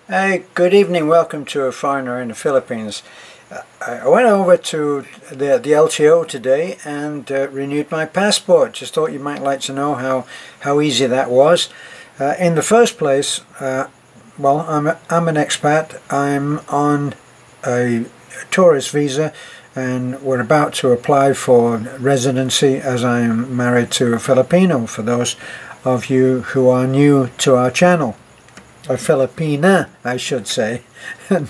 Hey, good evening. Welcome to A Foreigner in the Philippines. I went over to the LTO today and renewed my passport. Just thought you might like to know how easy that was. In the first place, well, I'm an expat. I'm on a tourist visa and we're about to apply for residency as I'm married to a Filipino, for those of you who are new to our channel. A Filipina, I should say,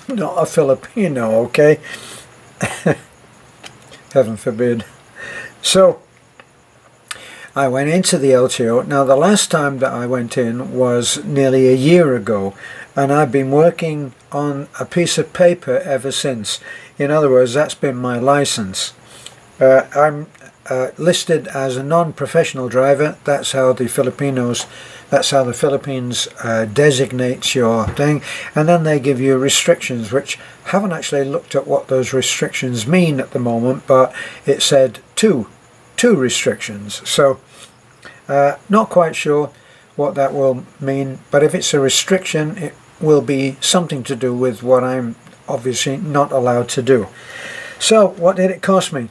not a Filipino, okay? Heaven forbid. So, I went into the LTO. Now, the last time that I went in was nearly a year ago, and I've been working on a piece of paper ever since. In other words, that's been my license. I'm listed as a non-professional driver. That's how the Philippines designates your thing, and then they give you restrictions, which haven't actually looked at what those restrictions mean at the moment, but it said two restrictions. So not quite sure what that will mean, but if it's a restriction, it will be something to do with what I'm obviously not allowed to do. So what did it cost me?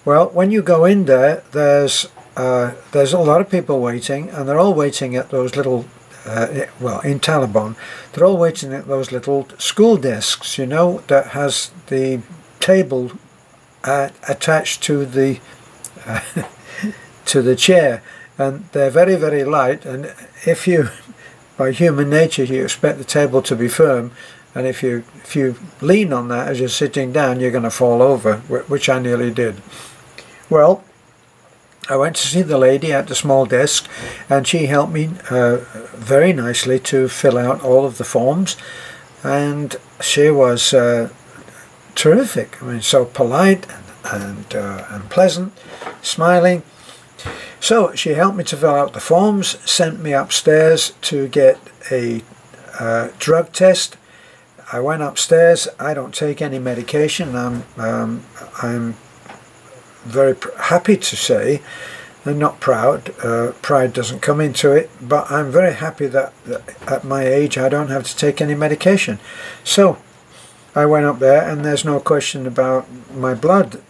Well, when you go in there, there's a lot of people waiting, and they're all waiting at those little, well, in Taliban, they're all waiting at those little school desks, you know, that has the table attached to the to the chair, and they're very, very light, and if you, by human nature, you expect the table to be firm, and if you lean on that as you're sitting down, you're going to fall over, which I nearly did. Well, I went to see the lady at the small desk, and she helped me very nicely to fill out all of the forms, and she was terrific. I mean, so polite and pleasant, smiling. So she helped me to fill out the forms, sent me upstairs to get a drug test. I went upstairs. I don't take any medication. I'm very happy to say, and not proud, pride doesn't come into it, but I'm very happy that at my age I don't have to take any medication. So I went up there, and there's no question about my blood.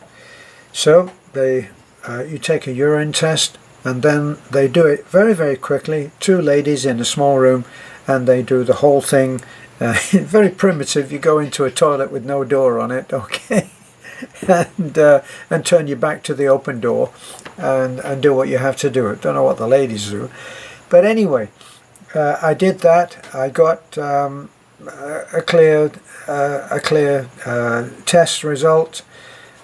So you take a urine test, and then they do it very, very quickly. Two ladies in a small room, and they do the whole thing. Very primitive. You go into a toilet with no door on it, okay? and turn your back to the open door and do what you have to do. I don't know what the ladies do, but anyway, I did that. I got a clear test result,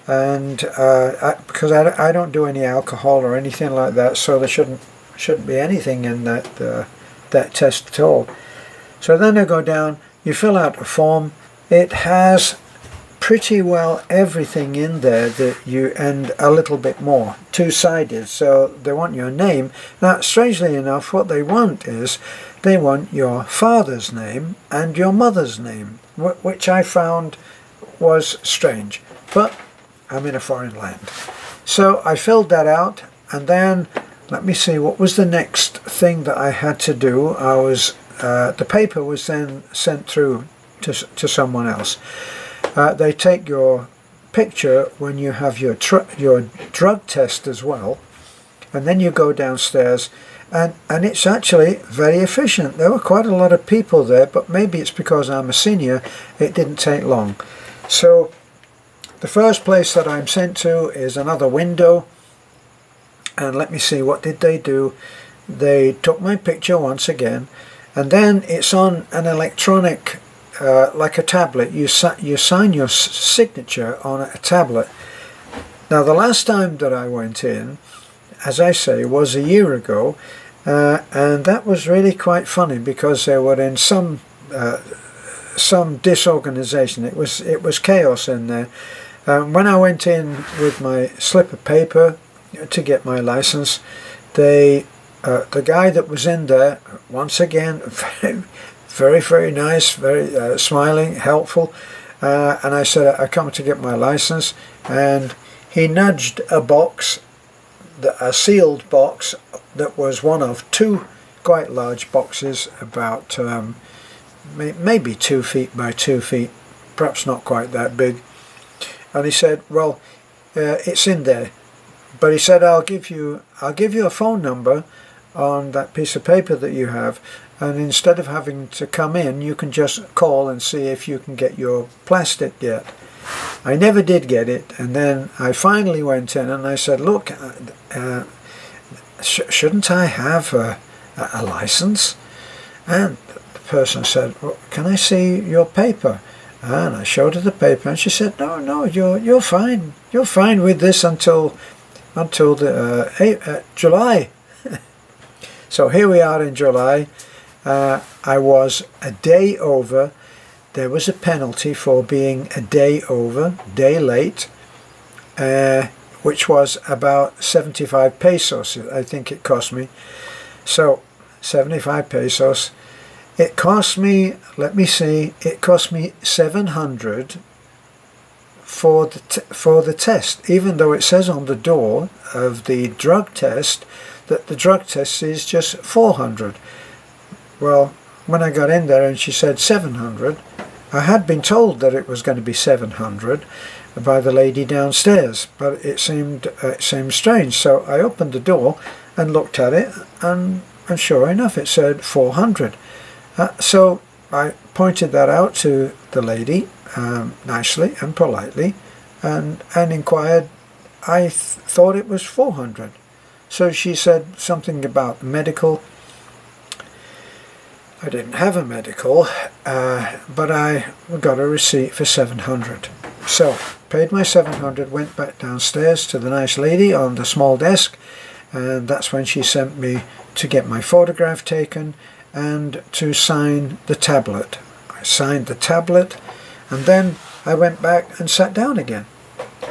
and because I don't do any alcohol or anything like that, so there shouldn't be anything in that test at all. So then I go down. You fill out a form. It has pretty well everything in there that you, and a little bit more, two-sided. So they want your name. Now, strangely enough, what they want is they want your father's name and your mother's name, which I found was strange, but I'm in a foreign land. So I filled that out, and then let me see, what was the next thing that I had to do? I was the paper was then sent through to someone else. They take your picture when you have your drug test as well, and then you go downstairs, and it's actually very efficient. There were quite a lot of people there, but maybe it's because I'm a senior, it didn't take long. So the first place that I'm sent to is another window, and let me see, what did they do? They took my picture once again, and then it's on an electronic, like a tablet. You sign your signature on a tablet. Now, the last time that I went in, as I say, was a year ago, and that was really quite funny because they were in some disorganization. It was chaos in there. When I went in with my slip of paper to get my license, the guy that was in there, once again, very, very nice, very smiling, helpful, and I said, I come to get my license, and he nudged a box, a sealed box that was one of two quite large boxes, about maybe 2 feet by 2 feet, perhaps not quite that big. And he said, well, it's in there. But he said, I'll give you a phone number on that piece of paper that you have, and instead of having to come in, you can just call and see if you can get your plastic yet. I never did get it, and then I finally went in and I said, look, shouldn't I have a license? And the person said, well, can I see your paper? And I showed her the paper, and she said, no, you're fine. You're fine with this until the July. So here we are in July. I was a day over. There was a penalty for being a day over, day late, which was about 75 pesos, I think it cost me. So 75 pesos. It cost me, let me see, it cost me 700 for the test, even though it says on the door of the drug test that the drug test is just 400. Well, when I got in there and she said 700, I had been told that it was going to be 700 by the lady downstairs, but it seemed strange. So I opened the door and looked at it, and sure enough it said 400. So I pointed that out to the lady nicely and politely, and inquired. I thought it was 400. So she said something about medical. I didn't have a medical, but I got a receipt for 700. So paid my 700, went back downstairs to the nice lady on the small desk, and that's when she sent me to get my photograph taken and to sign the tablet. I signed the tablet, and then I went back and sat down again.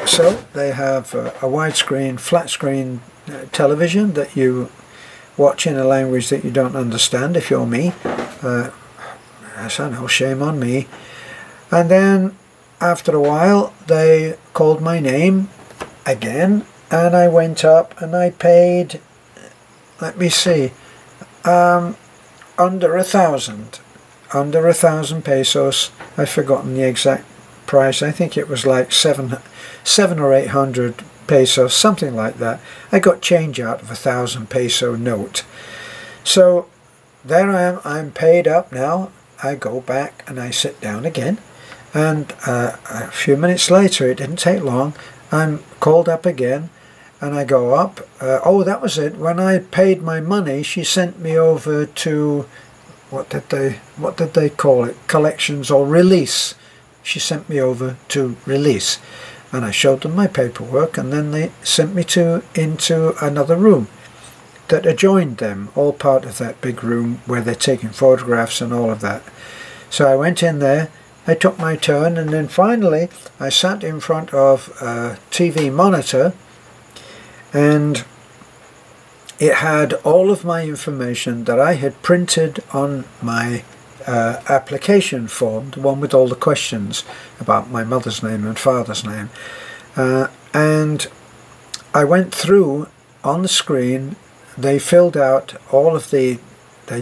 So they have a widescreen, flat screen television that you watch in a language that you don't understand if you're me. Yes, I know, shame on me. And then after a while they called my name again, and I went up and I paid, let me see, under 1,000 pesos. I've forgotten the exact price. I think it was like seven or 800 pesos, something like that. I got change out of 1,000 peso note. So there I am. I'm paid up now. I go back and I sit down again, and a few minutes later, it didn't take long, I'm called up again. And I go up. Oh, that was it. When I paid my money, she sent me over to, what did they call it? Collections or release. She sent me over to release, and I showed them my paperwork, and then they sent me into another room that adjoined them, all part of that big room where they're taking photographs and all of that. So I went in there. I took my turn, and then finally I sat in front of a TV monitor. And it had all of my information that I had printed on my application form, the one with all the questions about my mother's name and father's name. And I went through on the screen. They filled out they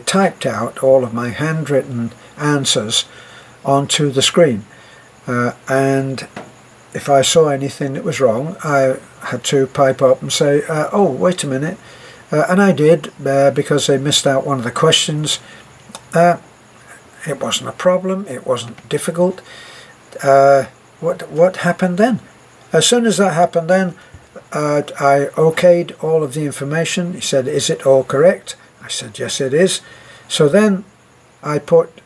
typed out all of my handwritten answers onto the screen. And if I saw anything that was wrong, I had to pipe up and say, oh, wait a minute. And I did, because they missed out one of the questions. It wasn't a problem. It wasn't difficult. What happened then? As soon as that happened then, I okayed all of the information. He said, is it all correct? I said, yes, it is. So then I put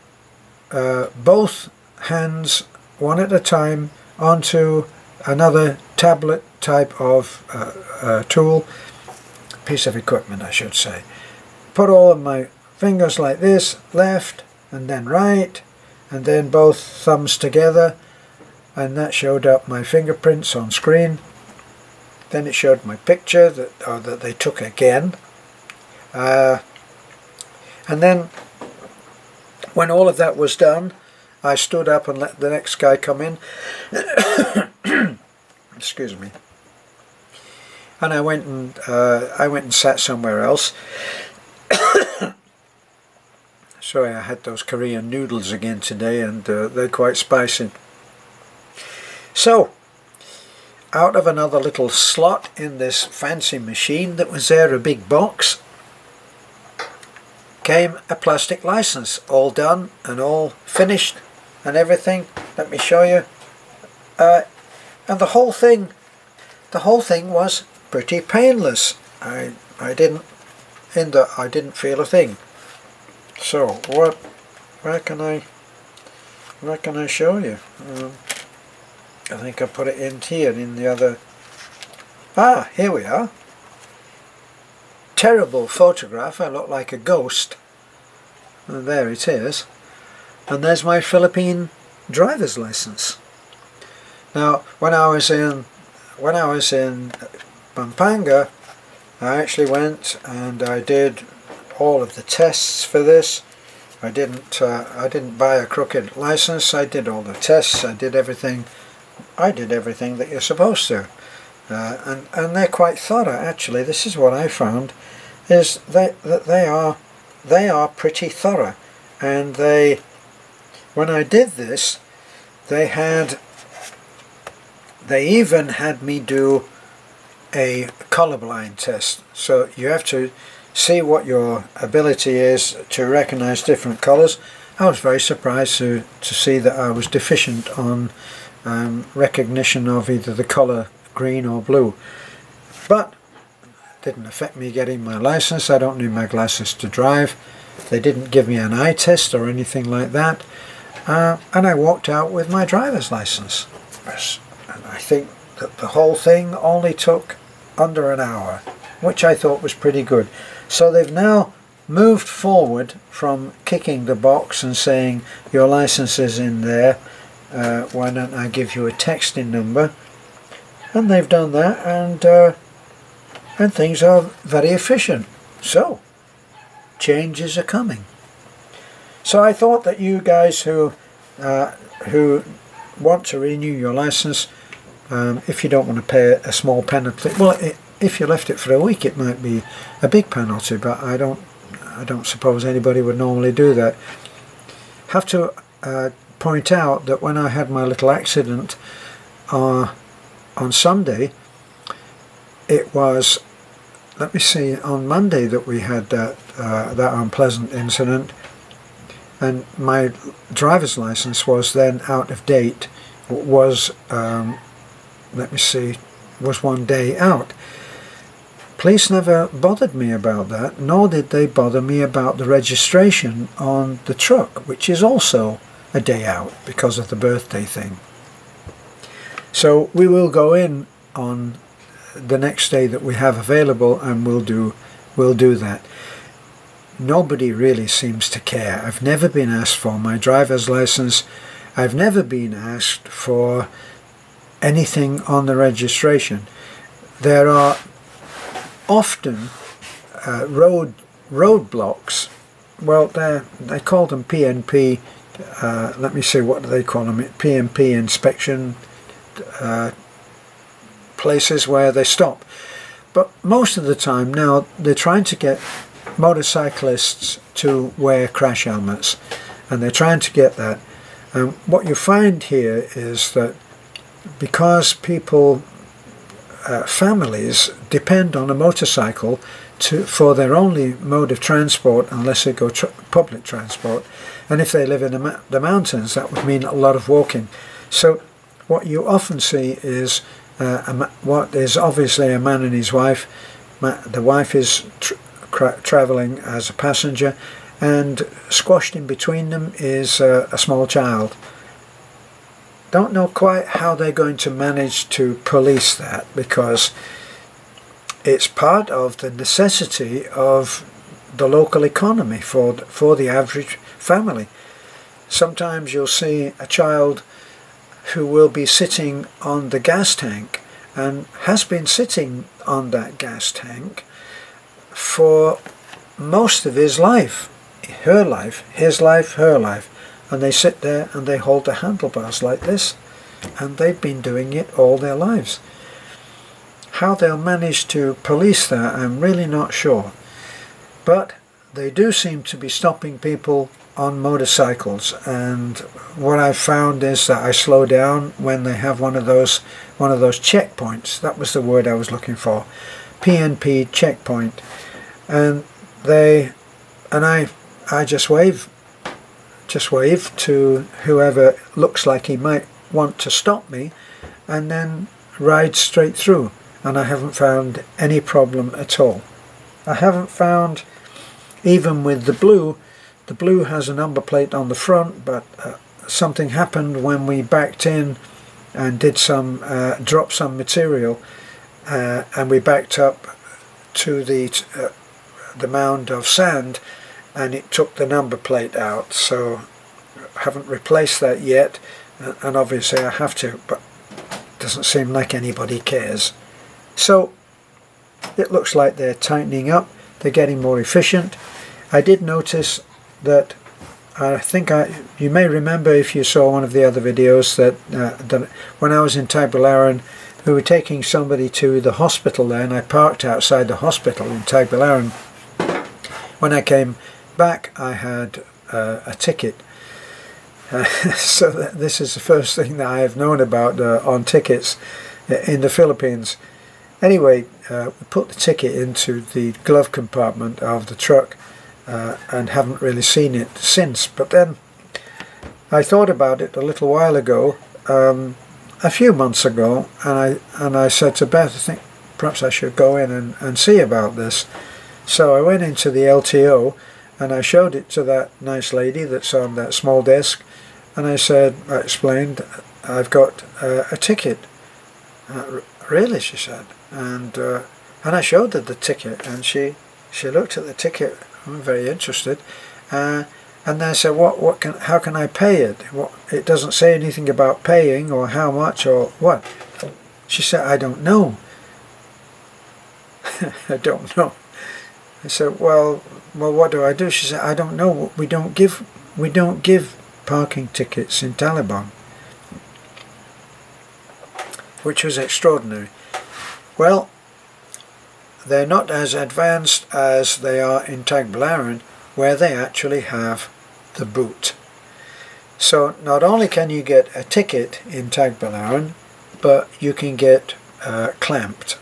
both hands, one at a time, onto another tablet type of tool, piece of equipment I should say. Put all of my fingers like this, left and then right, and then both thumbs together, and that showed up my fingerprints on screen. Then it showed my picture that they took again, and then when all of that was done, I stood up and let the next guy come in. Excuse me. And I went and sat somewhere else. Sorry, I had those Korean noodles again today, and they're quite spicy. So, out of another little slot in this fancy machine that was there, a big box, came a plastic license, all done and all finished and everything. Let me show you. And the whole thing was pretty painless. I didn't feel a thing. So where can I show you? I think I put it in here in the other. Here we are. Terrible photograph. I look like a ghost. And there it is. And there's my Philippine driver's license. Now, when I was in Pampanga, I actually went and I did all of the tests for this. I didn't buy a crooked license. I did all the tests. I did everything that you're supposed to, and they're quite thorough. Actually, this is what I found, is that they are pretty thorough. And when I did this, they even had me do a colorblind test. So you have to see what your ability is to recognize different colors. I was very surprised to see that I was deficient on recognition of either the color green or blue, but it didn't affect me getting my license. I don't need my glasses to drive. They didn't give me an eye test or anything like that, and I walked out with my driver's license. And I think that the whole thing only took under an hour, which I thought was pretty good. So they've now moved forward from kicking the box and saying your license is in there, why don't I give you a texting number, and they've done that, and things are very efficient. So changes are coming. So I thought that you guys who want to renew your license, if you don't want to pay a small penalty, well, if you left it for a week it might be a big penalty, but I don't suppose anybody would normally do that. Have to point out that when I had my little accident on Sunday, it was, let me see, on Monday that we had that unpleasant incident, and my driver's license was then out of date. Was let me see, was 1 day out. Police never bothered me about that, nor did they bother me about the registration on the truck, which is also a day out because of the birthday thing. So we will go in on the next day that we have available, and we'll do that. Nobody really seems to care. I've never been asked for my driver's license. I've never been asked for anything on the registration. There are often roadblocks. Well, they call them PNP. Let me see, what do they call them? PNP inspection places where they stop. But most of the time now they're trying to get motorcyclists to wear crash helmets, and they're trying to get that. And what you find here is that because families depend on a motorcycle for their only mode of transport, unless they go public transport, and if they live in the mountains, that would mean a lot of walking. So what you often see is what is obviously a man and his wife. The wife is travelling as a passenger, and squashed in between them is a small child. Don't know quite how they're going to manage to police that, because it's part of the necessity of the local economy for the average family. Sometimes you'll see a child who will be sitting on the gas tank, and has been sitting on that gas tank for most of his life, her life, his life, her life, and they sit there and they hold the handlebars like this, and they've been doing it all their lives. How they'll manage to police that, I'm really not sure, but they do seem to be stopping people on motorcycles, and what I've found is that I slow down when they have one of those checkpoints. That was the word I was looking for, PNP checkpoint, and I just wave to whoever looks like he might want to stop me, and then ride straight through, and I haven't found any problem at all. I haven't found, even with the blue has a number plate on the front, but something happened when we backed in and did drop some material, and we backed up to the mound of sand, and it took the number plate out. So I haven't replaced that yet, and obviously I have to, but it doesn't seem like anybody cares. So it looks like they're tightening up, they're getting more efficient. I did notice that, you may remember if you saw one of the other videos, that when I was in Tagbilaran, we were taking somebody to the hospital there, and I parked outside the hospital in Tagbilaran. When I came back, I had a ticket. So this is the first thing that I have known about on tickets in the Philippines. Anyway, we put the ticket into the glove compartment of the truck, and haven't really seen it since. But then I thought about it a little while ago, a few months ago, and I said to Beth, I think perhaps I should go in and see about this. So I went into the LTO and I showed it to that nice lady that's on that small desk, and I explained, I've got a ticket. Really, she said, and I showed her the ticket, and she looked at the ticket. I'm very interested, and then I said, how can I pay it? It doesn't say anything about paying or how much or what. She said, I don't know. I don't know. I said, well, what do I do? She said, I don't know. We don't give parking tickets in Taliban, which was extraordinary. Well, they're not as advanced as they are in Tagbilaran, where they actually have the boot. So not only can you get a ticket in Tagbilaran, but you can get clamped.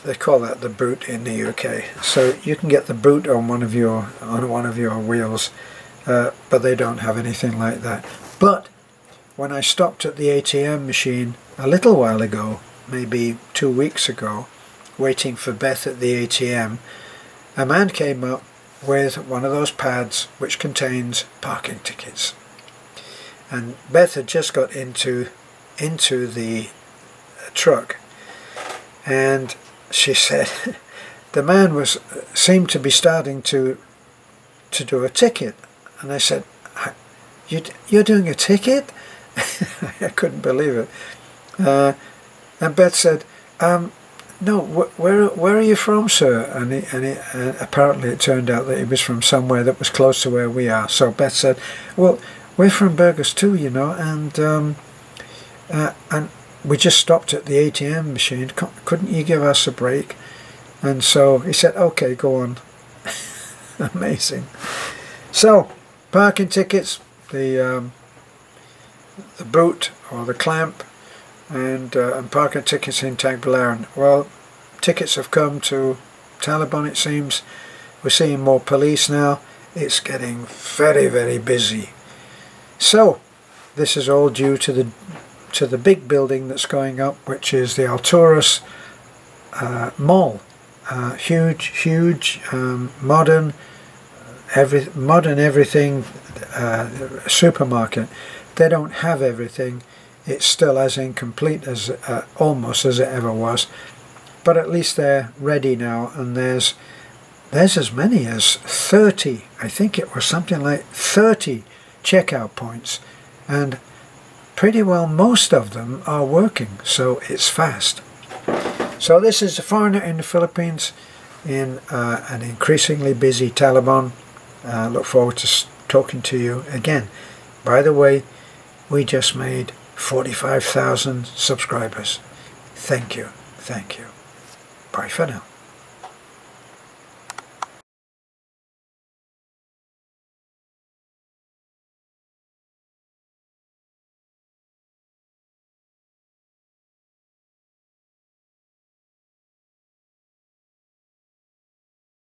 They call that the boot in the UK. So you can get the boot on one of your wheels, but they don't have anything like that. But when I stopped at the ATM machine a little while ago, maybe 2 weeks ago, waiting for Beth at the ATM, a man came up with one of those pads which contains parking tickets. And Beth had just got into the truck, and she said the man seemed to be starting to do a ticket. And I said, you're doing a ticket? I couldn't believe it. And Beth said, no, where are you from, sir? And apparently it turned out that he was from somewhere that was close to where we are. So Beth said, well, we're from Burgos too, you know, and we just stopped at the ATM machine. Couldn't you give us a break? And so he said, okay, go on. Amazing. So parking tickets, the boot or the clamp, and parking tickets in Tagbilaran. Well, tickets have come to Taliban, it seems. We're seeing more police now. It's getting very, very busy. So this is all due to the big building that's going up, which is the Alturas Mall. Huge, modern everything supermarket. They don't have everything. It's still as incomplete as almost as it ever was, but at least they're ready now, and there's as many as 30, I think it was something like 30 checkout points, and pretty well most of them are working, so it's fast. So this is a foreigner in the Philippines in an increasingly busy Taliban. Look forward to talking to you again. By the way, we just made 45,000 subscribers. Thank you. Bye for now.